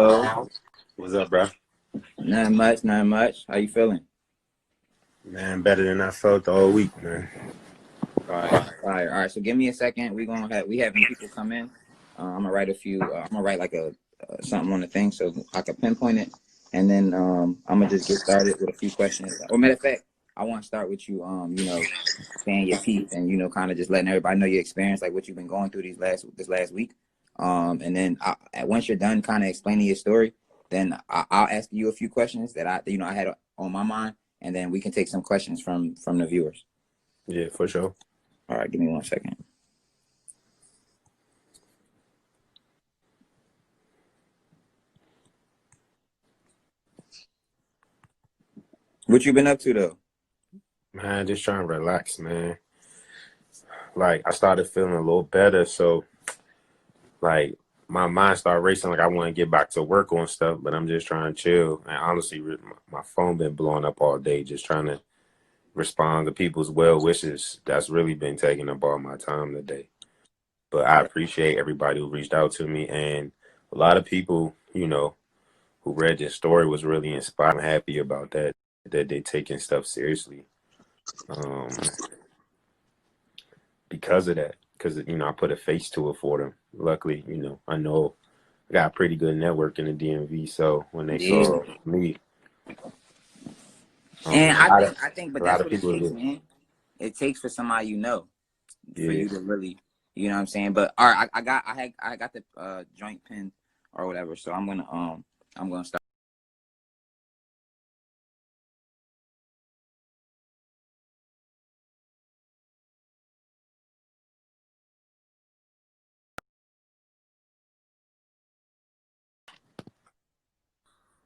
Oh, What's up, bro? not much, not much. How you feeling? Man, better than I felt the whole week, man. All right. So give me a second. We having people come in. I'm gonna write a few. I'm gonna write like a something on the thing so I can pinpoint it, and then I'm gonna just get started with a few questions. Or matter of fact, I want to start with you. Saying your piece and kind of just letting everybody know your experience, like what you've been going through this last week. And then once you're done, kind of explaining your story, then I'll ask you a few questions that I had on my mind, and then we can take some questions from the viewers. Yeah, for sure. All right, give me 1 second. What you been up to though? Man, just trying to relax, man. Like, I started feeling a little better, so, like, my mind started racing. Like, I want to get back to work on stuff, but I'm just trying to chill. And honestly, my phone been blowing up all day, just trying to respond to people's well wishes. That's really been taking up all my time today. But I appreciate everybody who reached out to me, and a lot of people, who read this story was really inspired. I'm happy about that they taking stuff seriously. Um, because of that, because I put a face to it for them. Luckily, I know I got a pretty good network in the DMV, so when they Yeah, saw me, and a lot of I think, but a lot that's of what it people takes, did. man. It takes for somebody for Yeah, you to really, you know what I'm saying. But all right, I got the joint pin or whatever, so I'm gonna start.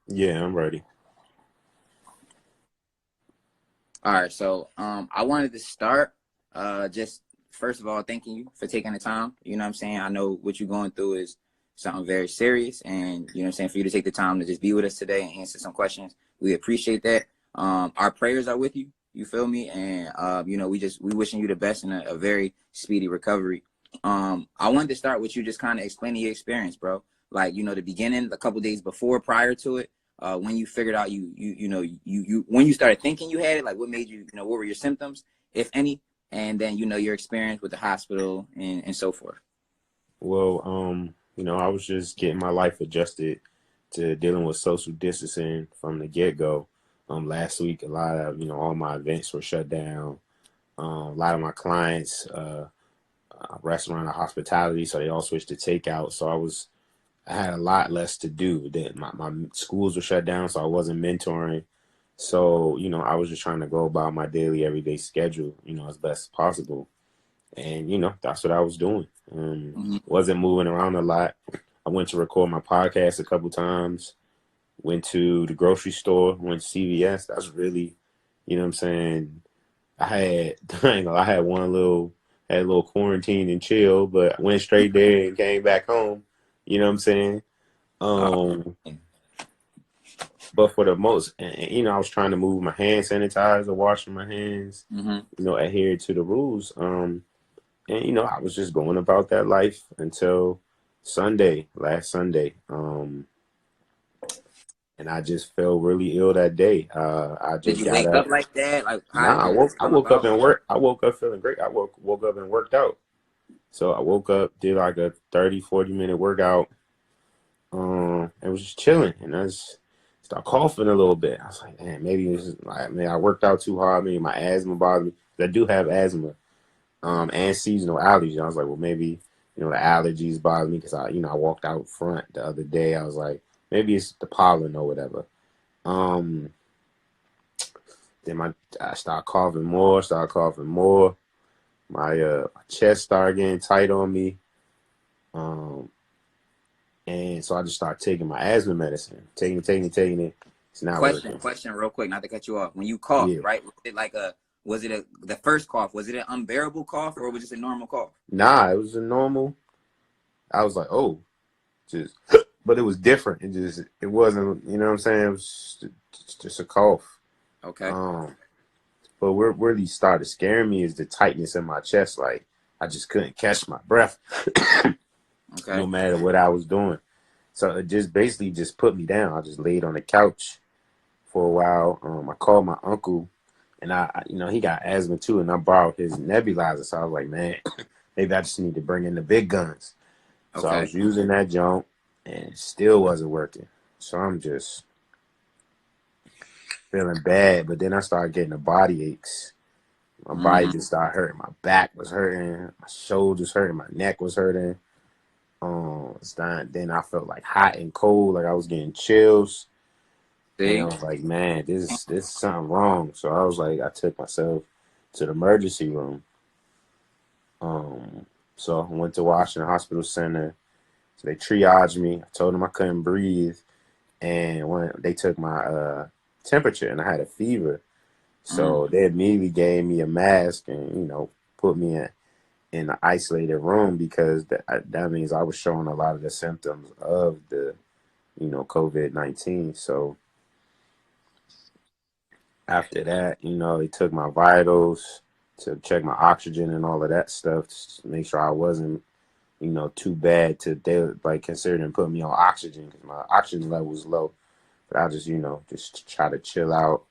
yeah, I'm ready. All right, so I wanted to start just first of all thanking you for taking the time. You know what I'm saying? I know what you're going through is something very serious, and you know what I'm saying, for you to take the time to just be with us today and answer some questions, we appreciate that. Our prayers are with you. You feel me? And we wishing you the best in a very speedy recovery. I wanted to start with you just kind of explaining your experience, bro. Like, the beginning, a couple days before, prior to it, when you figured out you when you started thinking you had it, like what made you, what were your symptoms, if any, and then your experience with the hospital and so forth. Well, I was just getting my life adjusted to dealing with social distancing from the get-go. Last week, a lot of, all my events were shut down. A lot of my clients, restaurant or hospitality, so they all switched to takeout. So I had a lot less to do. That my schools were shut down, so I wasn't mentoring. So, I was just trying to go about my daily, everyday schedule, as best as possible. And, that's what I was doing. Mm-hmm. Wasn't moving around a lot. I went to record my podcast a couple times, went to the grocery store, went to CVS. That's really, what I'm saying? I had had a little quarantine and chill, but I went straight there and came back home. You know what I'm saying? uh, But for the most, I was trying to move my hand sanitizer, washing my hands, mm-hmm. adhere to the rules. And I was just going about that life until last Sunday. And I just felt really ill that day. I Did just you got wake up up. like that? Like, how Nah, did it I come woke up about? and work. I woke up feeling great. I woke up and worked out. So I woke up, did like a 30, 40-minute workout. And was just chilling. And I just started coughing a little bit. I was like, man, maybe it's just like, man, I worked out too hard. Maybe my asthma bothered me. I do have asthma, and seasonal allergies. I was like, well, maybe, the allergies bother me because I walked out front the other day. I was like, maybe it's the pollen or whatever. Um, I started coughing more. My chest started getting tight on me. Um, and so I just started taking my asthma medicine, taking it. It's not working. Question, real quick, not to cut you off. When you coughed, Yeah. right? The first cough? Was it an unbearable cough, or was it just a normal cough? Nah, it was a normal. I was like, oh, just, but it was different. It wasn't, you know what I'm saying? It was just a cough. Okay. But what really started scaring me is the tightness in my chest. Like, I just couldn't catch my breath no Okay. matter what I was doing. So it just basically just put me down. I just laid on the couch for a while. I called my uncle, and he got asthma too, and I borrowed his nebulizer. So I was like, man, maybe I just need to bring in the big guns. So I Okay. was using that junk, and it still wasn't working. So I'm just feeling bad. But then I started getting the body aches. My body Mm-hmm. just started hurting. My back was hurting. My shoulders hurting. My neck was hurting. Then I felt like hot and cold, like I was getting chills. And I See? was like, man, this is something wrong. So I was like, I took myself to the emergency room. Um, so I went to Washington Hospital Center. So they triaged me. I told them I couldn't breathe, and when they took my temperature, and I had a fever, Mm. so they immediately gave me a mask and put me in an isolated room because that means I was showing a lot of the symptoms of the COVID-19. So after that, they took my vitals to check my oxygen and all of that stuff to make sure I wasn't, too bad to they like considering putting me on oxygen because my oxygen level was low. But I just, just try to chill out,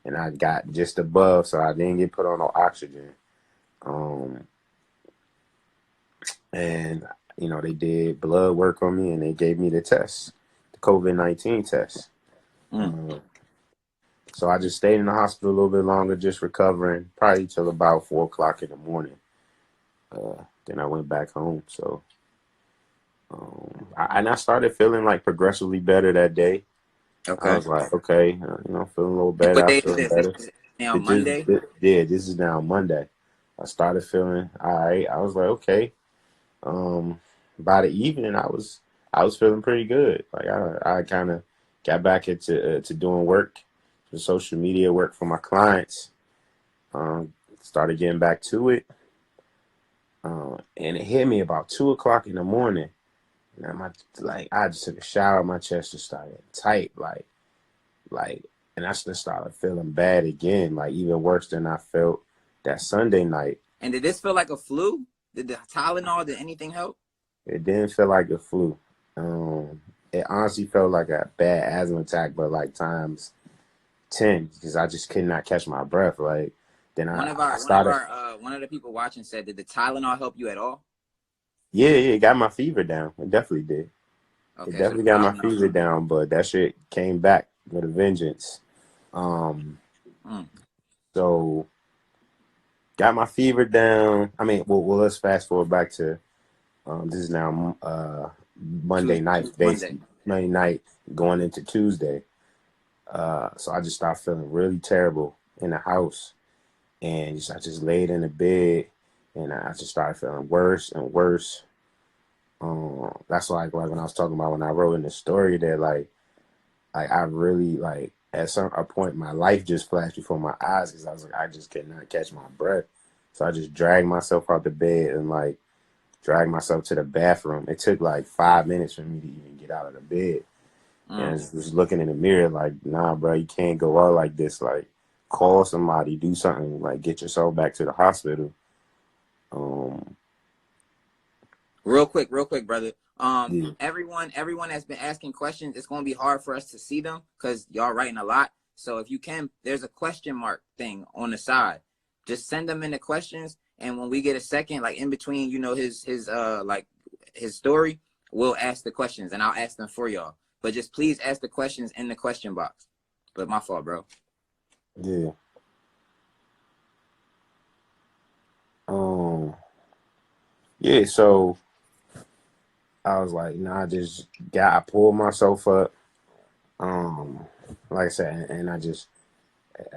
and I got just above, so I didn't get put on no oxygen. Um, and they did blood work on me, and they gave me the test, the COVID-19 test. Mm. Um, So I just stayed in the hospital a little bit longer, just recovering, probably till about 4 o'clock in the morning. Then I went back home. So I started feeling like progressively better that day. I Okay. was like, okay, feeling a little And better. what I'm day is feeling this? better. Is it now It just, Monday? yeah, this is now Monday. I started feeling all right. I was like, okay. Um, by the evening, I was feeling pretty good. Like I kind of got back into to doing work, the social media work for my clients. Started getting back to it, and it hit me about 2 o'clock in the morning. And I just took a shower, my chest just started tight, like, and I just started feeling bad again, like even worse than I felt that Sunday night. And did this feel like a flu? Did the Tylenol, did anything help? It didn't feel like a flu. It honestly felt like a bad asthma attack, but like times 10 because I just could not catch my breath. Like then I started. One of the people watching said, did the Tylenol help you at all? Yeah, it got my fever down. It definitely did. It Okay, so the definitely got my Tylenol. fever down, but that shit came back with a vengeance. Um, Mm. so got my fever down. I mean, well, let's fast forward back to this is now Monday night, Monday. basically Monday night going into Tuesday. So I just started feeling really terrible in the house, and I just laid in the bed, and I just started feeling worse and worse. That's like when I was talking about when I wrote in the story that like I really like at a point my life just flashed before my eyes because I was like I just could not catch my breath. So I just dragged myself out the bed and like dragged myself to the bathroom. It took like 5 minutes for me to even get out of the bed. And I Mm. just was looking in the mirror like, nah, bro, you can't go out like this. Like, call somebody, do something, like get yourself back to the hospital. Um, Real quick, brother. yeah, Everyone has been asking questions. It's gonna be hard for us to see them because y'all writing a lot. So if you can, there's a question mark thing on the side. Just send them in the questions, and when we get a second, like in between, his story, we'll ask the questions, and I'll ask them for y'all. But just please ask the questions in the question box. But my fault, bro. yeah. Um, yeah, so I was like, nah, I pulled myself up. Um, like I said, and I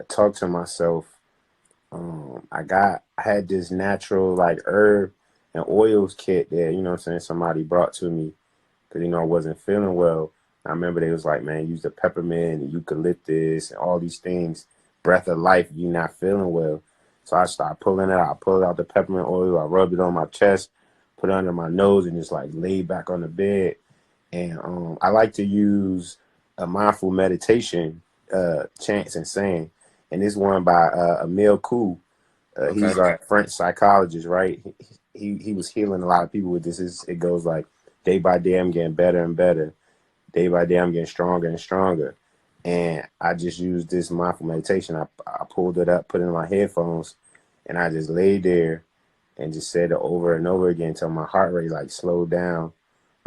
talked to myself. I had this natural like herb and oils kit that, what I'm saying, somebody brought to me because, I wasn't feeling well. I remember they was like, man, use the peppermint and eucalyptus and all these things, breath of life, you not feeling well. So I started pulling it out. I pulled out the peppermint oil. I rubbed it on my chest, put it under my nose, and just like laid back on the bed. And I like to use a mindful meditation chants and saying. And this one by Emil Koo. Okay. He's a French psychologist, right? He was healing a lot of people with this. It goes like day by day, I'm getting better and better. day by day I'm getting stronger and stronger. And I just used this mindful meditation. I pulled it up, put it in my headphones, and I just laid there and just said it over and over again until my heart rate like slowed down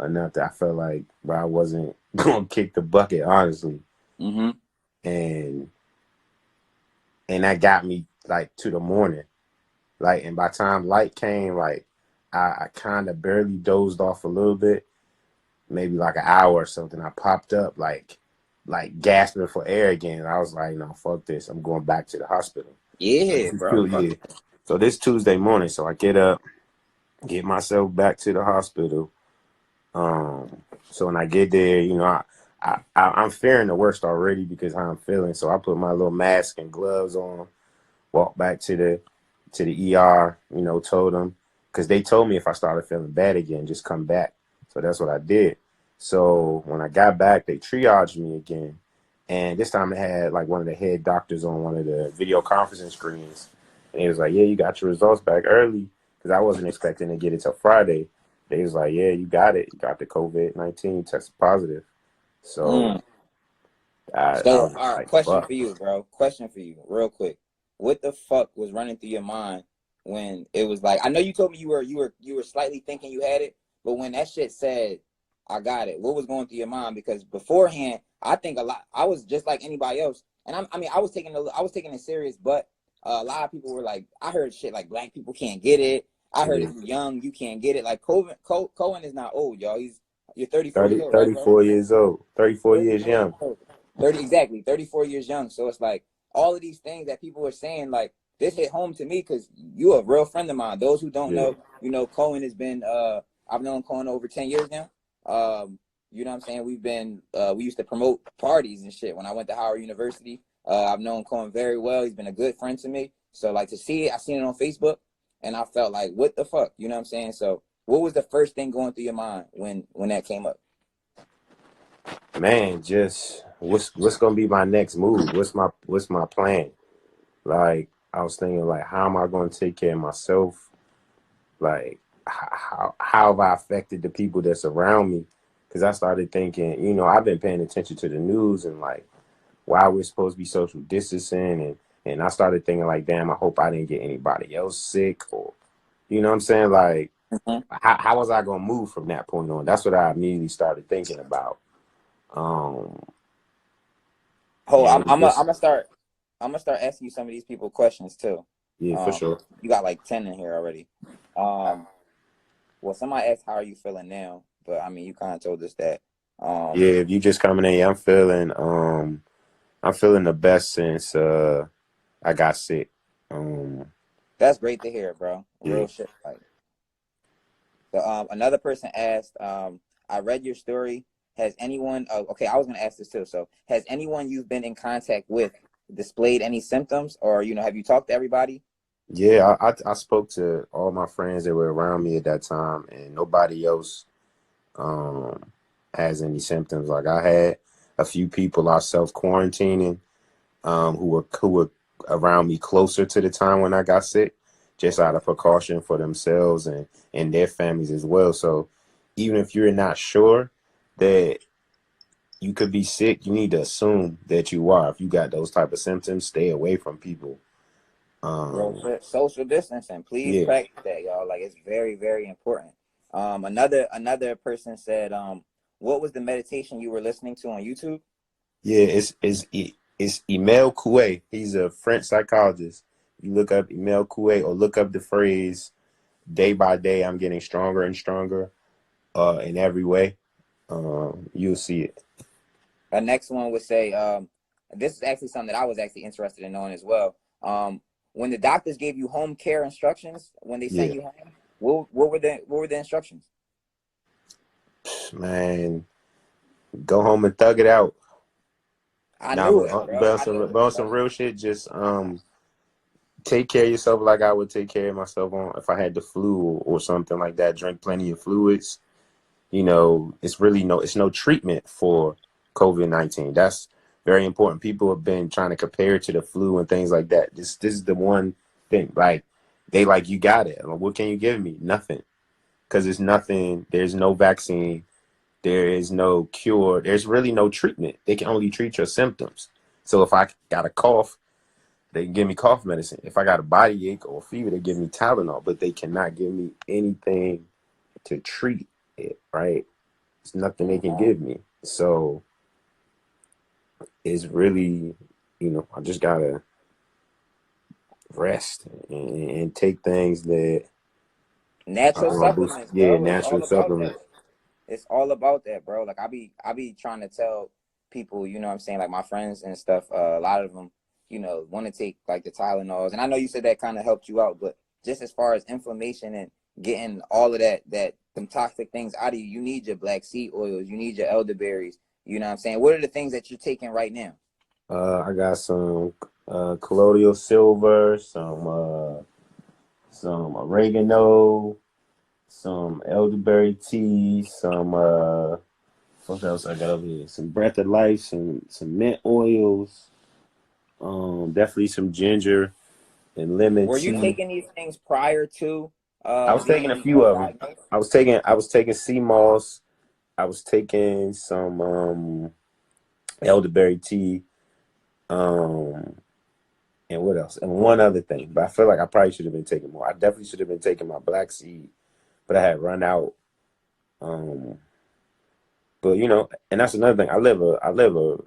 enough that I felt like, bro, I wasn't gonna kick the bucket, honestly. Mm-hmm. And that got me like to the morning. Like, and by the time light came, like I kind of barely dozed off a little bit, maybe like an hour or something. I popped up like gasping for air again. I was like, no, fuck this. I'm going back to the hospital. So Yeah, this is bro. true, yeah. So this Tuesday morning, so I get up, get myself back to the hospital. So when I get there, you know, I'm fearing the worst already because how I'm feeling. So I put my little mask and gloves on, walk back to the ER, you know, told them, because they told me if I started feeling bad again, just come back. So that's what I did. So when I got back, they triaged me again. And this time they had like one of the head doctors on one of the video conferencing screens. And he was like, yeah, you got your results back early. Because I wasn't expecting to get it till Friday. They was like, yeah, you got it. You got the COVID-19, tested positive. So Mm. I So, was all right, like, question fuck. for you, bro. Question for you, real quick. What the fuck was running through your mind when it was like? I know you told me you were slightly thinking you had it, but when that shit said, "I got it," what was going through your mind? Because beforehand, I think a lot. I was just like anybody else, and I mean, I was taking it serious, but a lot of people were like, I heard shit like black people can't get it. I heard Yeah. if you're young, you can't get it. Like Cohen is not old, y'all. You're 34 years 30, old, right, bro? 34 years old, 34 years 34 years young. old. 30 exactly, 34 years young. So it's like all of these things that people are saying, like this hit home to me because you're a real friend of mine. Those who don't Yeah. know, you know, Cohen has been I've known Cohen over 10 years now. You know what I'm saying? We used to promote parties and shit when I went to Howard University. I've known Cohen very well. He's been a good friend to me. So like to see it, I seen it on Facebook and I felt like, what the fuck? You know what I'm saying? So what was the first thing going through your mind when that came up? Man, just what's gonna be my next move? What's my plan? Like I was thinking, like how am I gonna take care of myself? Like how have I affected the people that's around me? Because I started thinking, you know, I've been paying attention to the news and like why we're supposed to be social distancing and I started thinking like, damn, I hope I didn't get anybody else sick or you know what I'm saying? Like Mhm. how was I gonna move from that point on? That's what I immediately started thinking about. Um Hold, and it I'm just gonna start. I'm gonna start asking you some of these people questions too. yeah, for Um, sure. you got like 10 in here already. Um, well, somebody asked how are you feeling now, but I mean, you kind of told us that. Yeah, Um, if you just coming in, I'm feeling the best since I got sick. Um that's great to hear, bro. yeah. Real shit. Like, so, another person asked, I read your story. Has anyone? Oh, okay, I was gonna ask this too. So, has anyone you've been in contact with displayed any symptoms, or you know, have you talked to everybody? Yeah, I spoke to all my friends that were around me at that time and nobody else um has any symptoms. Like I had a few people are self quarantining who were around me closer to the time when I got sick, just out of precaution for themselves and their families as well. So even if you're not sure that you could be sick, you need to assume that you are. If you got those type of symptoms, stay away from people. Real Um, shit. Social distancing. Please yeah, practice that, y'all. Like it's very, very important. Another person said, what was the meditation you were listening to on YouTube? yeah, it's Emile Coué. He's a French psychologist. You look up Emile Coué or look up the phrase "day by day, I'm getting stronger and stronger." In every way, you'll see it. The next one would say, this is actually something that I was actually interested in knowing as well. When the doctors gave you home care instructions, when they sent Yeah, you home, what were the instructions? man, go home and thug it out. I Nah, knew but, it, bro. but I some knew but it, on bro. some real shit, just take care of yourself like I would take care of myself on if I had the flu or something like that. Drink plenty of fluids. You know, it's no treatment for COVID-19. That's very important. People have been trying to compare it to the flu and things like that. This is the one thing. Like they like you got it. Like, what can you give me? Nothing. Because it's nothing. There's no vaccine. there is no cure. There's really no treatment. They can only treat your symptoms. So if I got a cough, they can give me cough medicine. If I got a body ache or fever, they give me Tylenol, but they cannot give me anything to treat it, right? It's nothing they can give me. So it's really, I just gotta rest and take things that Natural are boost. supplements, Yeah, bro. It's natural all about that. supplements. It's all about that, bro. Like I be trying to tell people, you know what I'm saying, like my friends and stuff, a lot of them, want to take like the Tylenols. And I know you said that kind of helped you out, but just as far as inflammation and getting all of that them toxic things out of you, you need your black seed oils, you need your elderberries, you know what I'm saying? What are the things that you're taking right now? I got some colloidal silver, some oregano, some elderberry tea, some what else I got over here? Some breath of life, some mint oils, definitely some ginger and lemon Were you tea. taking these things prior to I was taking a being few of them. diagnosed? I was taking sea moss. I was taking some elderberry tea. Um, and what else? And one other thing, but I feel like I probably should have been taking more. I definitely should have been taking my black seed, but I had run out. Um, but and that's another thing. I live a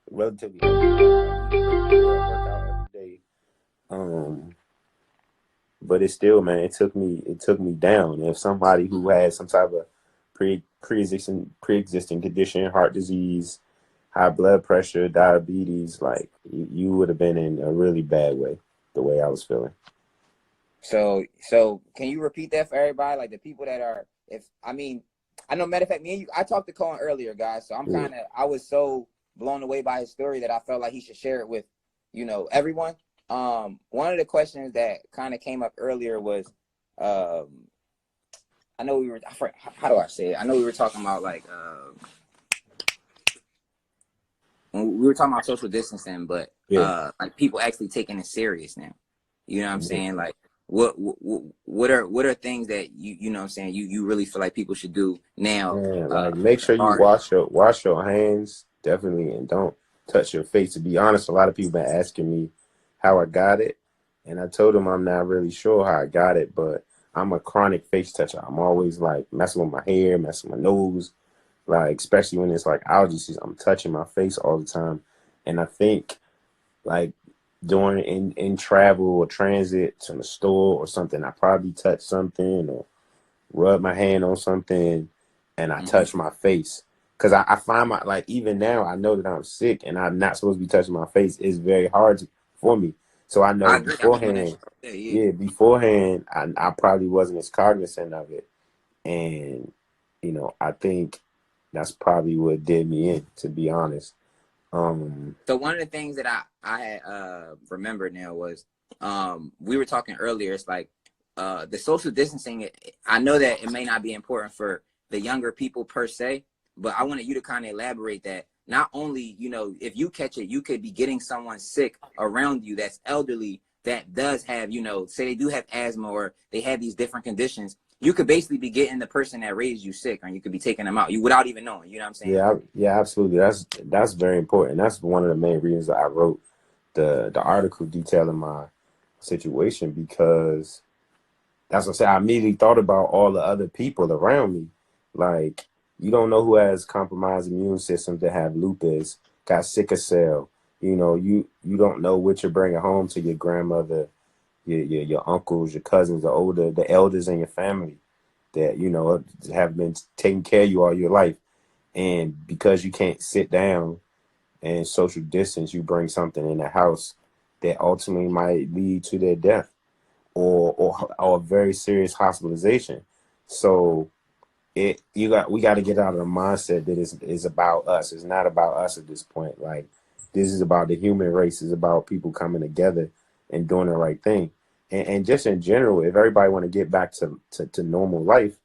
relatively healthy life. I eat pretty good. I work out every day. Um, but it's still, man, it took me down. If somebody who had some type of pre-existing condition, heart disease, high blood pressure, diabetes, like you would have been in a really bad way, the way I was feeling. So can you repeat that for everybody? Like the people that are, I know, matter of fact, me and you, I talked to Cohen earlier, guys. So Yeah. I was so blown away by his story that I felt like he should share it with, everyone. One of the questions that kind of came up earlier was, I know we were, how do I say it? I know we were talking about like, when we were talking about social distancing, but Yeah. like people actually taking it serious now. You know what I'm Yeah. saying? Like what are things that you know what I'm saying you really feel like people should do now? Man, like make As sure you far as wash your hands definitely, and don't touch your face. To be honest, a lot of people been asking me how I got it, and I told them I'm not really sure how I got it, but I'm a chronic face toucher. I'm always like messing with my hair, messing with my nose, like especially when it's like allergy season. I'm touching my face all the time, and I think like during in travel or transit to the store or something, I probably touched something or rub my hand on something and I Mhm. touch my face. Cause I find my like even now I know that I'm sick and I'm not supposed to be touching my face. It's very hard for me. So I I know agree. I've been doing that shit beforehand, all day, yeah. yeah, beforehand I probably wasn't as cognizant of it. And I think that's probably what did me in, to be honest. Um So one of the things that I had remembered now was we were talking earlier. It's like the social distancing. I know that it may not be important for the younger people per se, but I wanted you to kind of elaborate that. Not only if you catch it, you could be getting someone sick around you that's elderly that does have say they do have asthma or they have these different conditions. You could basically be getting the person that raised you sick, and you could be taking them out you without even knowing. You know what I'm saying? yeah, absolutely. That's very important. That's one of the main reasons I wrote the article detailing my situation, because that's what I said. I immediately thought about all the other people around me. Like, you don't know who has compromised immune systems, that have lupus, got sickle cell. You don't know what you're bringing home to your grandmother, your uncles, your cousins, the elders in your family that have been taking care of you all your life. And because you can't sit down and social distance, you bring something in the house that ultimately might lead to their death or a very serious hospitalization. So we got to get out of the mindset that is about us. It's not about us at this point. Like, this is about the human race. It's about people coming together and doing the right thing. And just in general, if everybody want to get back to normal life,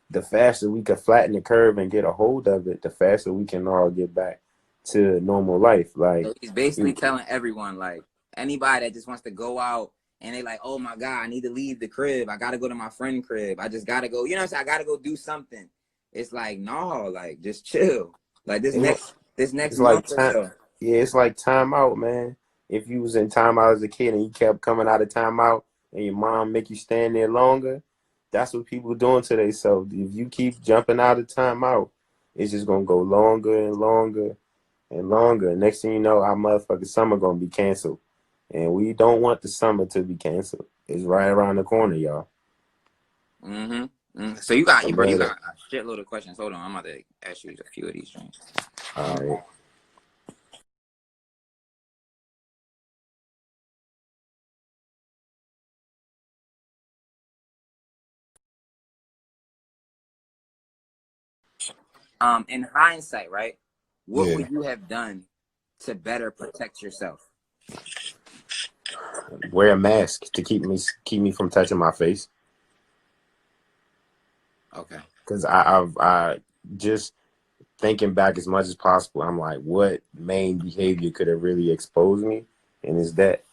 the faster we can flatten the curve and get a hold of it, the faster we can all get back to normal life. Like, So he's basically you, telling everyone, like anybody that just wants to go out and they like, oh my God, I need to leave the crib. I gotta go to my friend crib. I just gotta go, you know what I'm saying? I gotta go do something. it's like, no, like just chill. Like It's, this next it's like month or time. so. Yeah, it's like timeout, man. If you was in timeout as a kid and you kept coming out of timeout and your mom make you stand there longer, that's what people doing today. So if you keep jumping out of timeout, it's just gonna go longer and longer and longer. Next thing you know, our motherfucking summer gonna be canceled, and we don't want the summer to be canceled. It's right around the corner, y'all. So you got I you, bro. You love it. got a shitload of questions. Hold on, I'm about to ask you a few of these things. All right. In hindsight, right? What Yeah. would you have done to better protect yourself? Wear a mask to keep me from touching my face. Okay. Because I just thinking back as much as possible, I'm like, what main behavior could have really exposed me? And it's that.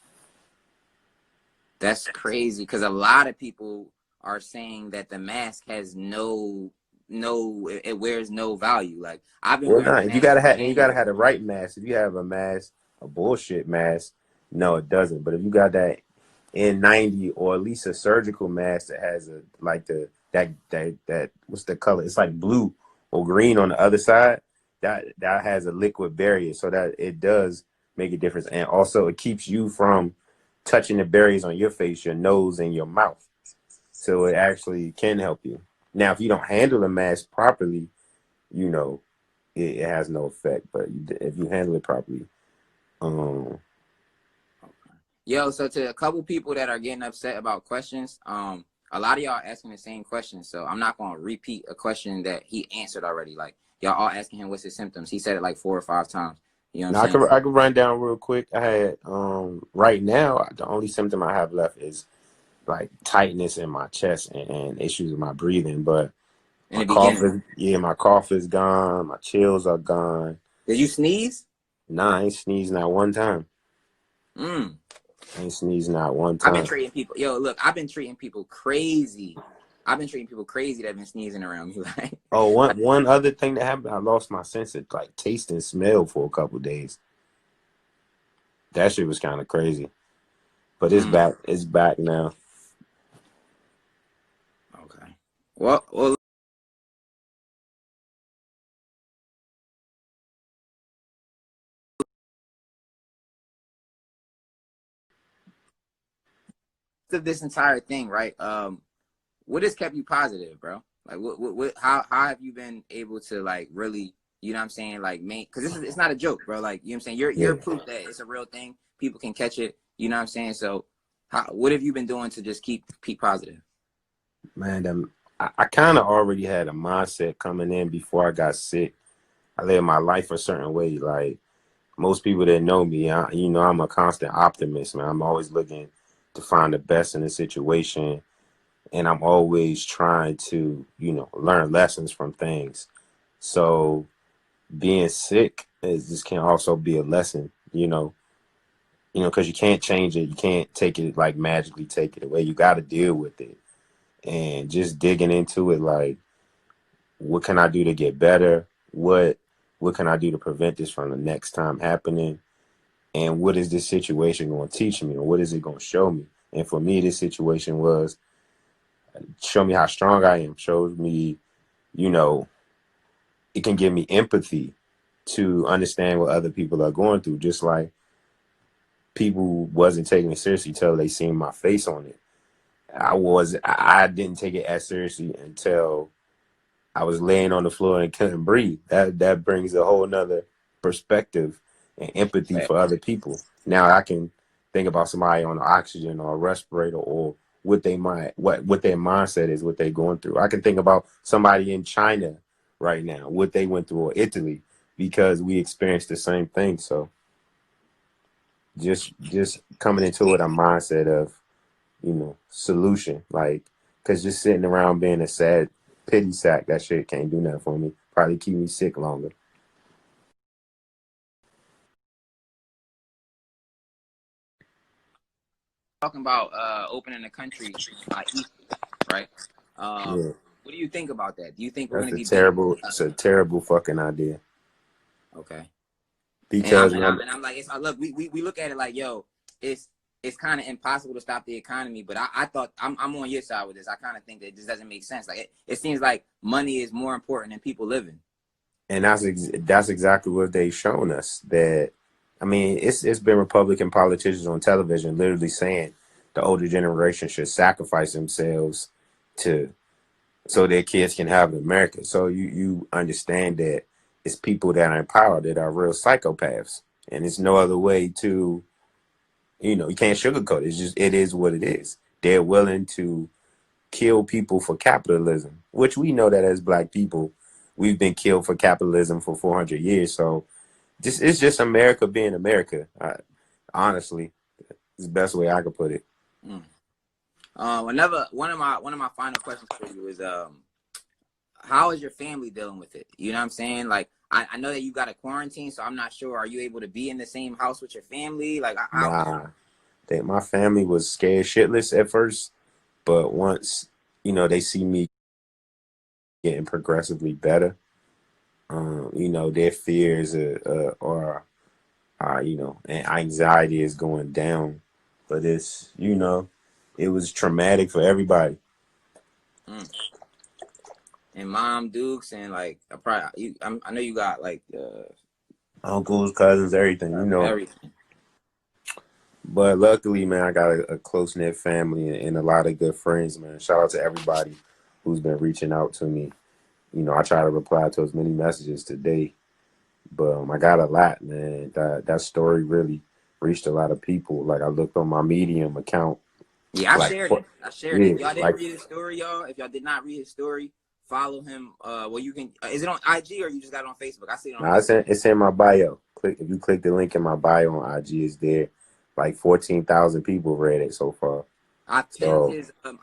That's crazy because a lot of people are saying that the mask has it wears no value. Like I've been Well, wearing not the if you mask gotta for have and you gotta January. have the right mask. If you have a mask, a bullshit mask, no, it doesn't. But if you got that N90 or at least a surgical mask that has a like the that what's the color? It's like blue or green on the other side. That has a liquid barrier, so that it does make a difference, and also it keeps you from touching the barriers on your face, your nose, and your mouth. So it actually can help you. Now, if you don't handle the mask properly, you know it has no effect. But if you handle it properly, um, Yo, so to a couple people that are getting upset about questions, a lot of y'all asking the same question. So I'm not gonna repeat a question that he answered already. Like y'all all asking him what's his symptoms. He said it like 4 or 5 times. You know what I'm now saying? I could run down real quick. I had right now the only symptom I have left is like tightness in my chest and issues with my breathing. But In the beginning. my cough is gone. My chills are gone. Did you sneeze? Nah, I ain't sneezed not one time. Mm. I ain't sneezed not one I've been time. treating people. Yo, look, I've been treating people crazy. I've been treating people crazy that have been sneezing around me. Oh, one other thing that happened, I lost my sense of like taste and smell for a couple days. That shit was kind of crazy. But it's Mm, back. It's back now. okay. Well, to this entire thing, right? What has kept you positive, bro? Like, how have you been able to like really, you know what I'm saying, like, because it's not a joke, bro. Like, you know what I'm saying, you're Yeah, proof that it's a real thing. People can catch it. You know what I'm saying? So, what have you been doing to just keep positive? man. I kind of already had a mindset coming in before I got sick. I live my life a certain way. Like most people that know me, I'm a constant optimist, man. I'm always looking to find the best in a situation, and I'm always trying to, learn lessons from things. So being sick is just can also be a lesson, because you can't change it. You can't take it like magically take it away. You got to deal with it, and just digging into it, like, what can I do to get better? What can I do to prevent this from the next time happening? And what is this situation going to teach me, or what is it going to show me? And for me, this situation was show me how strong I am. Shows me, you know, it can give me empathy to understand what other people are going through. Just like people wasn't taking it seriously till they seen my face on it. I didn't take it as seriously until I was laying on the floor and couldn't breathe. That brings a whole nother perspective and empathy for other people. Now I can think about somebody on oxygen or a respirator, or what their mindset is, what they're going through. I can think about somebody in China right now, what they went through, or Italy, because we experienced the same thing. So just coming into it a mindset of, solution. Like, because just sitting around being a sad pity sack, that shit can't do nothing for me. Probably keep me sick longer. Talking about opening the country Easter, right? Um, Yeah. What do you think about that? Do you think we're That's going to a be better? it's a terrible fucking idea. Okay. And Because man, I'm like, look, we look at it like, yo, it's it's kind of impossible to stop the economy. But I thought I'm on your side with this. I kind of think that this doesn't make sense. Like it seems like money is more important than people living. and that's exactly what they've shown us. That I mean, it's been Republican politicians on television literally saying the older generation should sacrifice themselves to so their kids can have America. So you understand that it's people that are in power that are real psychopaths, and it's no other way to, you can't sugarcoat it. It's just it is what it is. They're willing to kill people for capitalism, which we know that as Black people, we've been killed for capitalism for 400 years. So it's just America being America. Honestly, it's the best way I could put it. Mm. Another one of my final questions for you is how is your family dealing with it? You know what I'm saying? Like I know that you got a quarantine, so I'm not sure. Are you able to be in the same house with your family? Like Nah, my family was scared shitless at first, but once they see me getting progressively better, their fears and anxiety is going down. But it was traumatic for everybody. mm. And mom Dukes and like I know you got like Uncles, cousins, everything. everything. But luckily, man, I got a close knit family and a lot of good friends, man. Shout out to everybody who's been reaching out to me. I try to reply to as many messages today, but I got a lot, man. That story really reached a lot of people. Like I looked on my Medium account, Yeah, I like shared it. I shared it. yeah, If y'all didn't like read his story, y'all, if y'all did not read his story, follow him. Well, you can. Is it on IG or you just got it on Facebook? I see it on now Facebook. it's in my bio. If you click the link in my bio on IG, it's there. Like 14,000 people read it so far. So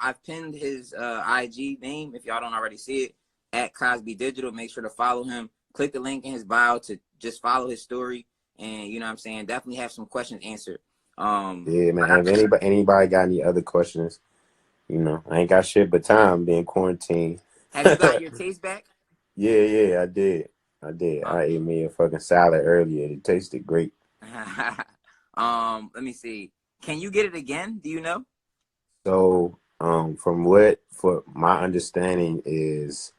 I've pinned his IG name. If y'all don't already see it, at Cosby Digital. Make sure to follow him. Click the link in his bio to just follow his story, and you know what I'm saying. Definitely have some questions answered. yeah, Like man. If anybody got any other questions, I ain't got shit but time being quarantined. have you gotten your taste back? Yeah, I did. I ate me a fucking salad earlier. It tasted great. Let me see. Can you get it again? Do you know? So, for my understanding is,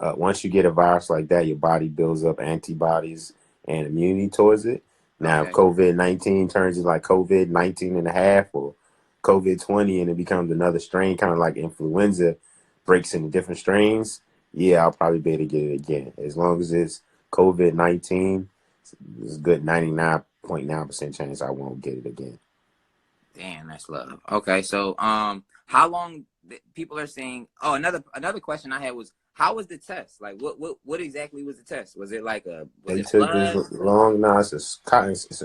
once you get a virus like that, your body builds up antibodies and immunity towards it. Now, if Okay. COVID-19 turns into like COVID-19 and a half or COVID-20 and it becomes another strain, kind of like influenza, breaks into different strains, yeah, I'll probably be able to get it again. As long as it's COVID-19, it's a good 99.9% chance I won't get it again. Damn, that's love. Okay, so how long people are saying? Oh, another question I had was, how was the test? Like, what exactly was the test? Was it like was They it took this blood? long, no, it's a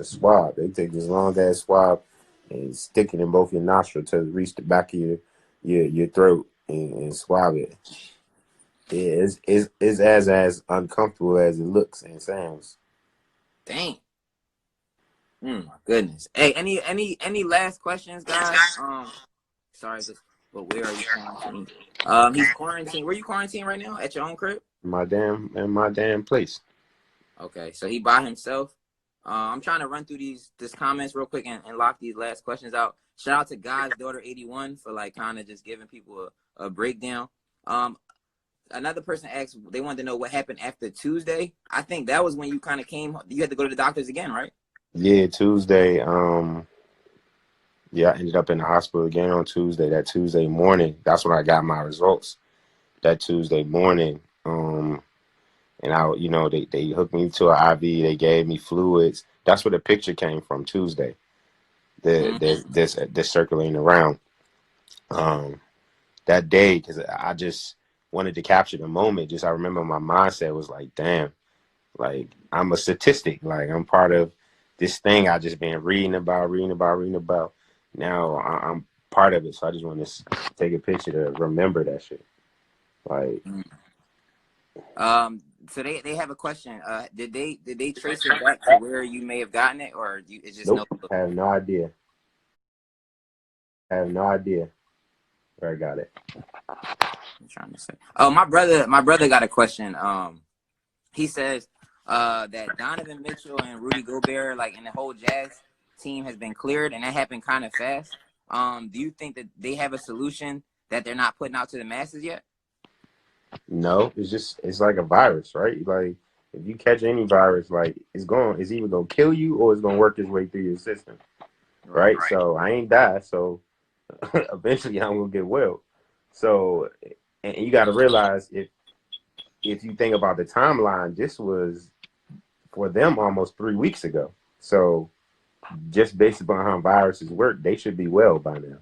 swab. They take this long ass swab and stick it in both your nostril to reach the back of your throat and swab it. Yeah, it's as uncomfortable as it looks and sounds. Dang. My goodness. Hey, any last questions, guys? Sorry, but where are you quarantined? He's quarantined. Where you quarantined right now? At your own crib? My damn place. Okay, so he by himself. I'm trying to run through this comments real quick and lock these last questions out. Shout out to God's daughter 81 for like kind of just giving people a breakdown. Another person asked, they wanted to know what happened after Tuesday. I think that was when you kind of came. You had to go to the doctors again, right? Yeah, Tuesday. Yeah, I ended up in the hospital again on Tuesday. That Tuesday morning, that's when I got my results. That Tuesday morning, and they hooked me to an IV. They gave me fluids. That's where the picture came from. Tuesday, this circulating around that day because I just wanted to capture the moment. Just I remember my mindset was like, damn, like I'm a statistic. Like I'm part of this thing I just been reading about. Now I'm part of it. So I just want to take a picture to remember that shit. Like, So they have a question. Did they trace it back to where you may have gotten it, or it's just no? nope, I have no idea. I have no idea where I got it. I'm trying to say. Oh, my brother got a question. He says that Donovan Mitchell and Rudy Gobert, like in the whole Jazz team, has been cleared, and that happened kind of fast. Do you think that they have a solution that they're not putting out to the masses yet? No, it's like a virus, right? Like if you catch any virus, like it's either gonna kill you or it's gonna work its way through your system, Right. right? So I ain't die, so eventually I'm gonna get well. So and you got to realize if you think about the timeline, this was for them almost 3 weeks ago. So just based upon how viruses work, they should be well by now.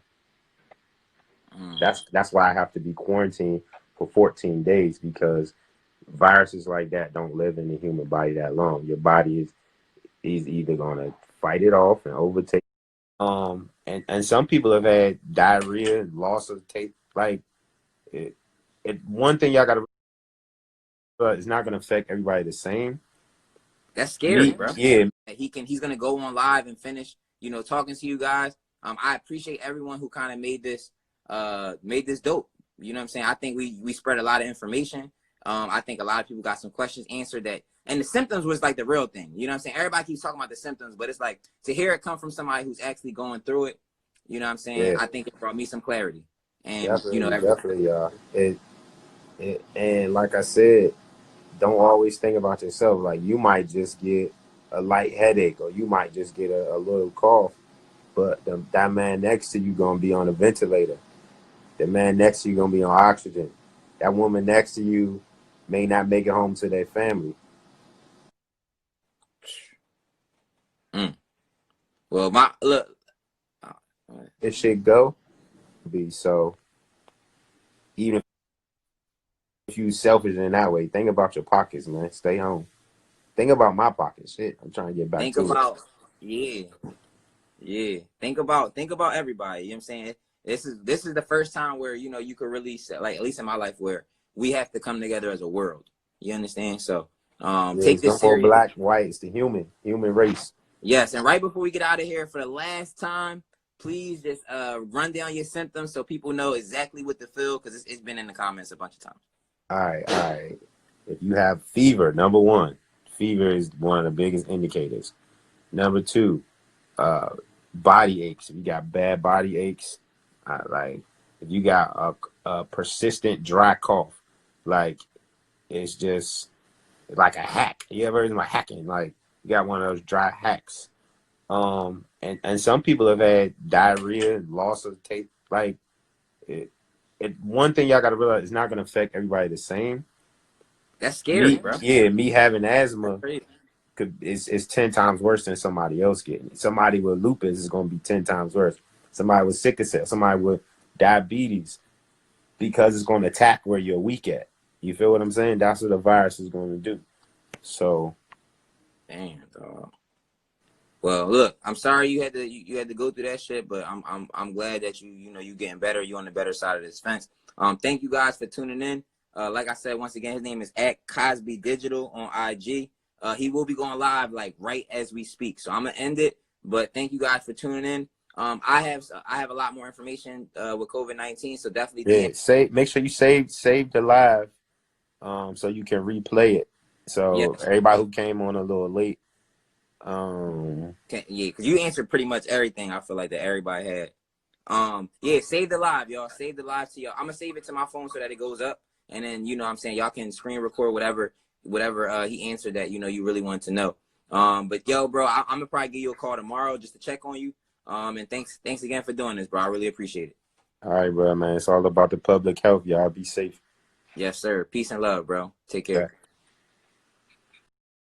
Mm. That's why I have to be quarantined for 14 days because viruses like that don't live in the human body that long. Your body is either gonna fight it off and overtake. And some people have had diarrhea, loss of taste. Like one thing y'all gotta realize, it's not gonna affect everybody the same. That's scary, Me, bro. yeah, He's gonna go on live and finish, talking to you guys. I appreciate everyone who kind of made this dope. You know what I'm saying? I think we spread a lot of information. I think a lot of people got some questions answered that, and the symptoms was like the real thing. You know what I'm saying? Everybody keeps talking about the symptoms, but it's like to hear it come from somebody who's actually going through it. You know what I'm saying? yeah, I think it brought me some clarity, and definitely, y'all. And like I said, don't always think about yourself. Like you might just get a light headache, or you might just get a little cough, but that man next to you gonna be on a ventilator. The man next to you gonna be on oxygen. That woman next to you may not make it home to their family. Mm. Well, my look. It should go be so. Even if you selfish in that way, think about your pockets, man. Stay home. Think about my pockets. Shit, I'm trying to get back Think to it. about yeah. Yeah, think about everybody. You know what I'm saying? This is the first time where you could really say, like, at least in my life, where we have to come together as a world. You understand? So Yeah, take it's no this more serious. black, white. It's the human race. Yes, and right before we get out of here for the last time, please just run down your symptoms so people know exactly what to feel, because it's been in the comments a bunch of times. All right, all right. If you have fever, number one, fever is one of the biggest indicators. Number two, body aches. If you got bad body aches, like if you got a persistent dry cough, like it's just like a hack. You ever heard of hacking? Like you got one of those dry hacks. And some people have had diarrhea, loss of taste. Like one thing y'all got to realize, it's not going to affect everybody the same. That's scary, Me, bro. yeah, me having That's asthma crazy. is 10 times worse than somebody else getting it. Somebody with lupus is going to be 10 times worse. Somebody with sickle cell, somebody with diabetes, because it's going to attack where you're weak at. You feel what I'm saying? That's what the virus is going to do. So, Damn, dog. Well, look, I'm sorry you had to go through that shit, but I'm glad that you getting better. You on the better side of this fence. Thank you guys for tuning in. Like I said, once again, his name is at Cosby Digital on IG. He will be going live like right as we speak. So I'm gonna end it. But thank you guys for tuning in. I have a lot more information with COVID-19, so definitely DM. yeah, make sure you save the live, so you can replay it. So Yes. everybody who came on a little late, Yeah, because you answered pretty much everything I feel like that everybody had. Yeah, save the live, y'all. Save the live to y'all. I'm gonna save it to my phone so that it goes up, and then what I'm saying, y'all can screen record whatever he answered that you really want to know. But yo, bro, I'm gonna probably give you a call tomorrow just to check on you. And thanks again for doing this, bro. I really appreciate it. all right, bro, man. It's all about the public health. Y'all be safe. Yes, sir. Peace and love, bro. Take care. Yeah.